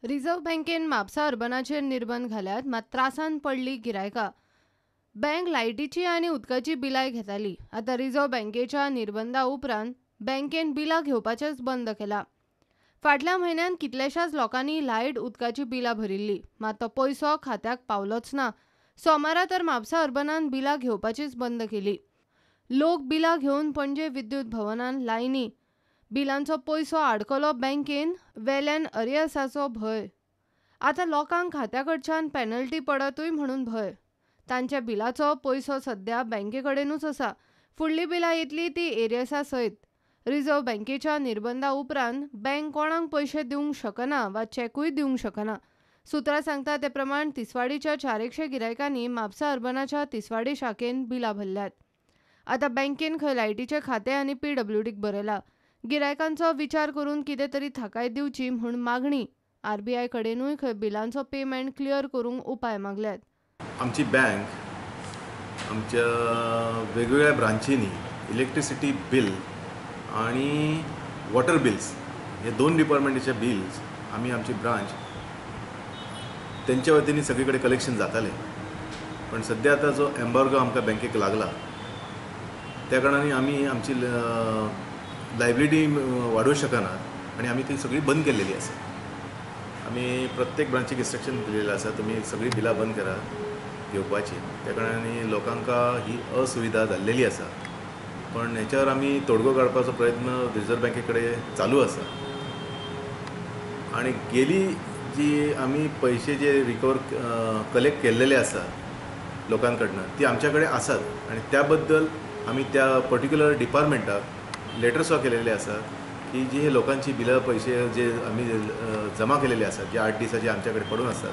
Reserve बँकेन म्हापसा अर्बनाचेर निर्बंध घाल्यात, मात त्रासान पडली गिरायकां. बँक लायटीची आनी उदकाची बिलाय घेताली. आतां रिझर्व्ह बँकेच्या निर्बंधा उपरांत बँकेन बिलां घेवपाचेंच बंद केलां. फाटल्या म्हयन्यात कितल्याशाच लोकांनी लायट उदकाची बिलां भरिल्लीं, मात तो पैसो खात्याक पावलोच ना. सोमारा तर म्हापसा अर्बनान बिलां घेवपाचीच बंद केली. लोक बिलां घेवन पणजे विद्युत भवनात लायनी. बिलांचो पैसो आडकलो बँकेन, वेल्यान अरियर्साचो भंय. आतां लोकांक खात्याकडच्यान पेनल्टी पडतूय म्हणून भंय. तांच्या बिलाचो पैसो सध्या बँकेकडेनूच आसा. फुडलीं बिलां येतली ती एरियर्सा सयत. रिझर्व्ह बँकेच्या निर्बंधा उपरांत बँक कोणाक पयशे दिवंक शकना वा चॅकूय दिवंक शकना. सुत्रां सांगता ते प्रमाण तिसवाडीच्या 400 गिरायकांनी म्हापसा अर्बनाच्या तिसवाडी शाखेन बिलां भरल्यात. आतां बँकेन खंय लायटीचे खातें आनी PWDक बरयला. गिरायकांचो विचार करून कितें तरी थाकाय दिवची म्हूण मागणी. RBI कडेनूय खंय बिलांचो पेमेंट क्लियर करूंक उपाय मागल्यात. आमची बँक आमच्या वेगवेगळ्या ब्रांचींनी इलेक्ट्रिसिटी बिल आणि वॉटर बिल्स हे दोन डिपार्टमेंटाचे बिल्स आम्ही आमची ब्रांच त्यांच्या वतीने सगळीकडे कलेक्शन जाताले. पण सध्या आता जो एम्बार्गो आमकां बँकेक लागला त्या कारणाने आम्ही आमची लायबिलिटी वाडोवंक शकनात आणि आम्ही ती सगळी बंद केलेली आसा. आम्ही प्रत्येक ब्रांचीक इन्स्ट्रक्शन दिलेलें आसा, तुम्ही सगळी बिलां बंद करा घेवपाची. त्या कारणाने लोकांका ही असुविधा जाल्लेली आसा. पण हेच्यावर आम्ही तोडगो काडपाचो प्रयत्न रिझर्व्ह बँके कडेन चालू आसा. आणि गेली जी आम्ही पैसे जे कलेक्ट केल्लेले आसा लोकांकडनं ती आमच्याकडे आसात आणि त्याबद्दल आम्ही त्या पर्टिक्युलर डिपार्टमेंटाक लेटर्स केलेले आसा की जी हे लोकांची बिलां पैसे जे आम्ही जमा केलेले आसात, जे 8 दिसाचे आमच्याकडे पडून असतात,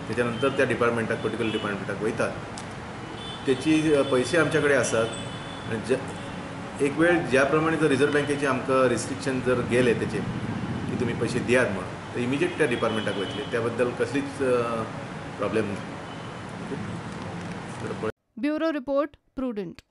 त्याच्यानंतर त्या डिपार्टमेंटाक पर्टिक्युलर डिपार्टमेंटाक वयतात. त्याची पैसे आमच्याकडे असतात आणि एक वेळ ज्याप्रमाणे जर रिझर्व्ह बँकेचे आमकां रिस्ट्रिक्शन जर गेले त्याचे की तुम्ही पैसे दियात म्हणून, तर इमिजिएट त्या डिपार्टमेंटाक वयतले. त्याबद्दल कसलीच प्रॉब्लेम. Bureau report, prudent.